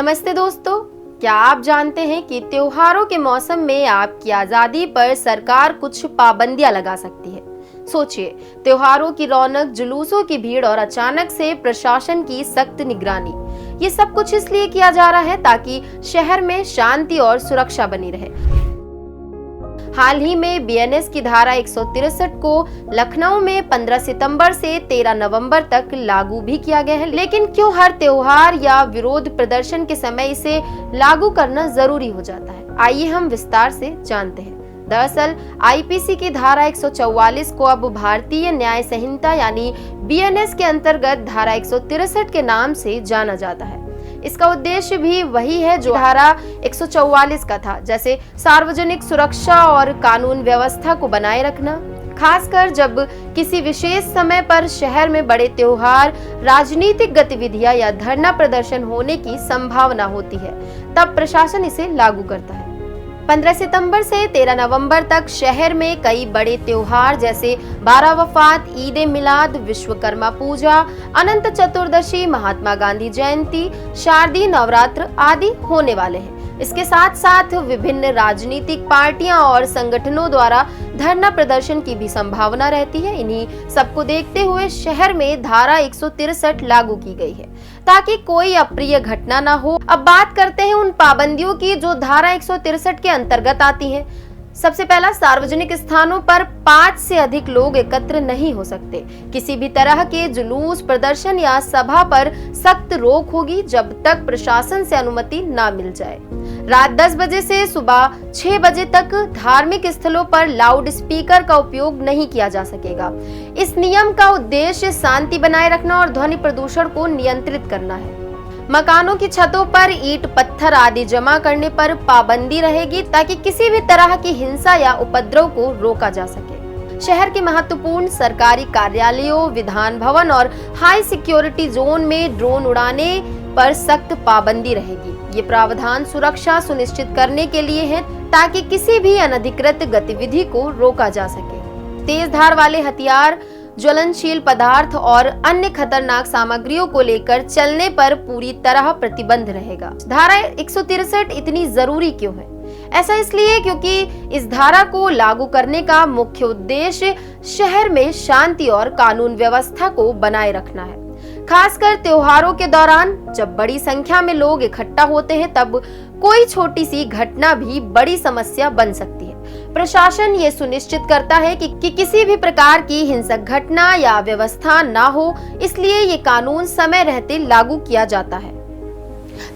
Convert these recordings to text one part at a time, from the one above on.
नमस्ते दोस्तों, क्या आप जानते हैं कि त्योहारों के मौसम में आपकी आजादी पर सरकार कुछ पाबंदियां लगा सकती है। सोचिए, त्योहारों की रौनक, जुलूसों की भीड़ और अचानक से प्रशासन की सख्त निगरानी। ये सब कुछ इसलिए किया जा रहा है ताकि शहर में शांति और सुरक्षा बनी रहे। हाल ही में बीएनएस की धारा 163 को लखनऊ में 15 सितंबर से 13 नवंबर तक लागू भी किया गया है। लेकिन क्यों हर त्योहार या विरोध प्रदर्शन के समय इसे लागू करना जरूरी हो जाता है? आइए हम विस्तार से जानते हैं। दरअसल आईपीसी की धारा 144 को अब भारतीय न्याय संहिता यानी बीएनएस के अंतर्गत धारा 163 के नाम से जाना जाता है। इसका उद्देश्य भी वही है जो धारा 144 का था, जैसे सार्वजनिक सुरक्षा और कानून व्यवस्था को बनाए रखना। खासकर जब किसी विशेष समय पर शहर में बड़े त्योहार, राजनीतिक गतिविधियां या धरना प्रदर्शन होने की संभावना होती है, तब प्रशासन इसे लागू करता है। 15 सितंबर से 13 नवंबर तक शहर में कई बड़े त्योहार जैसे 12 वफात, ईद ए मिलाद, विश्वकर्मा पूजा, अनंत चतुर्दशी, महात्मा गांधी जयंती, शारदीय नवरात्र आदि होने वाले हैं। इसके साथ साथ विभिन्न राजनीतिक पार्टियां और संगठनों द्वारा धरना प्रदर्शन की भी संभावना रहती है। इन्हीं सबको देखते हुए शहर में धारा 163 लागू की गई है ताकि कोई अप्रिय घटना ना हो। अब बात करते हैं उन पाबंदियों की जो धारा 163 के अंतर्गत आती हैं। सबसे पहला, सार्वजनिक स्थानों पर 5 से अधिक लोग एकत्र नहीं हो सकते। किसी भी तरह के जुलूस, प्रदर्शन या सभा पर सख्त रोक होगी जब तक प्रशासन से अनुमति ना मिल जाए। रात 10 बजे से सुबह 6 बजे तक धार्मिक स्थलों पर लाउड स्पीकर का उपयोग नहीं किया जा सकेगा। इस नियम का उद्देश्य शांति बनाए रखना और ध्वनि प्रदूषण को नियंत्रित करना है। मकानों की छतों पर ईंट, पत्थर आदि जमा करने पर पाबंदी रहेगी ताकि किसी भी तरह की हिंसा या उपद्रव को रोका जा सके। शहर के महत्वपूर्ण सरकारी कार्यालयों, विधान भवन और हाई सिक्योरिटी जोन में ड्रोन उड़ाने पर सख्त पाबंदी रहेगी। ये प्रावधान सुरक्षा सुनिश्चित करने के लिए है ताकि किसी भी अनधिकृत गतिविधि को रोका जा सके। तेज धार वाले हथियार, ज्वलनशील पदार्थ और अन्य खतरनाक सामग्रियों को लेकर चलने पर पूरी तरह प्रतिबंध रहेगा। धारा 163 इतनी जरूरी क्यों है? ऐसा इसलिए क्योंकि इस धारा को लागू करने का मुख्य उद्देश्य शहर में शांति और कानून व्यवस्था को बनाए रखना है। खासकर त्योहारों के दौरान जब बड़ी संख्या में लोग इकट्ठा होते हैं, तब कोई छोटी सी घटना भी बड़ी समस्या बन सकती है। प्रशासन ये सुनिश्चित करता है कि किसी भी प्रकार की हिंसक घटना या व्यवस्था ना हो, इसलिए ये कानून समय रहते लागू किया जाता है।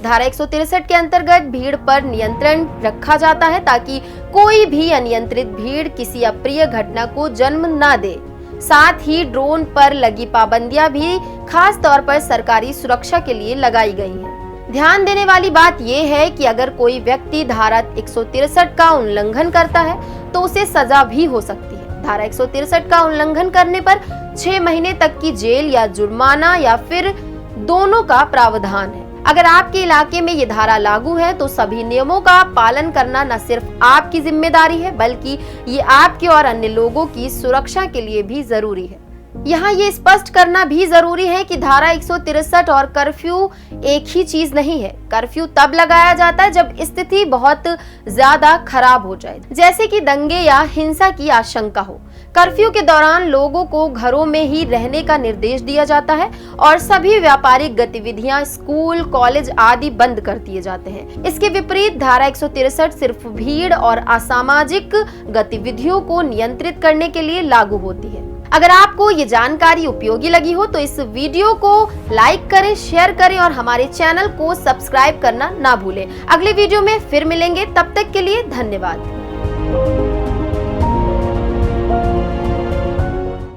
धारा 163 के अंतर्गत भीड़ पर नियंत्रण रखा जाता है ताकि कोई भी अनियंत्रित भीड़ किसी अप्रिय घटना को जन्म ना दे। साथ ही ड्रोन पर लगी पाबंदियां भी खास तौर पर सरकारी सुरक्षा के लिए लगाई गई हैं। ध्यान देने वाली बात यह है कि अगर कोई व्यक्ति धारा 163 का उल्लंघन करता है तो उसे सजा भी हो सकती है। धारा 163 का उल्लंघन करने पर 6 महीने तक की जेल या जुर्माना या फिर दोनों का प्रावधान है। अगर आपके इलाके में ये धारा लागू है तो सभी नियमों का पालन करना न सिर्फ आपकी जिम्मेदारी है, बल्कि ये आपके और अन्य लोगों की सुरक्षा के लिए भी जरूरी है। यहाँ ये स्पष्ट करना भी जरूरी है कि धारा 163 और कर्फ्यू एक ही चीज नहीं है। कर्फ्यू तब लगाया जाता है जब स्थिति बहुत ज्यादा खराब हो जाए, जैसे कि दंगे या हिंसा की आशंका हो। कर्फ्यू के दौरान लोगों को घरों में ही रहने का निर्देश दिया जाता है और सभी व्यापारिक गतिविधियां, स्कूल, कॉलेज आदि बंद कर दिए जाते हैं। इसके विपरीत धारा 163 सिर्फ भीड़ और असामाजिक गतिविधियों को नियंत्रित करने के लिए लागू होती है। अगर आपको ये जानकारी उपयोगी लगी हो तो इस वीडियो को लाइक करें, शेयर करें और हमारे चैनल को सब्सक्राइब करना ना भूलें। अगले वीडियो में फिर मिलेंगे, तब तक के लिए धन्यवाद।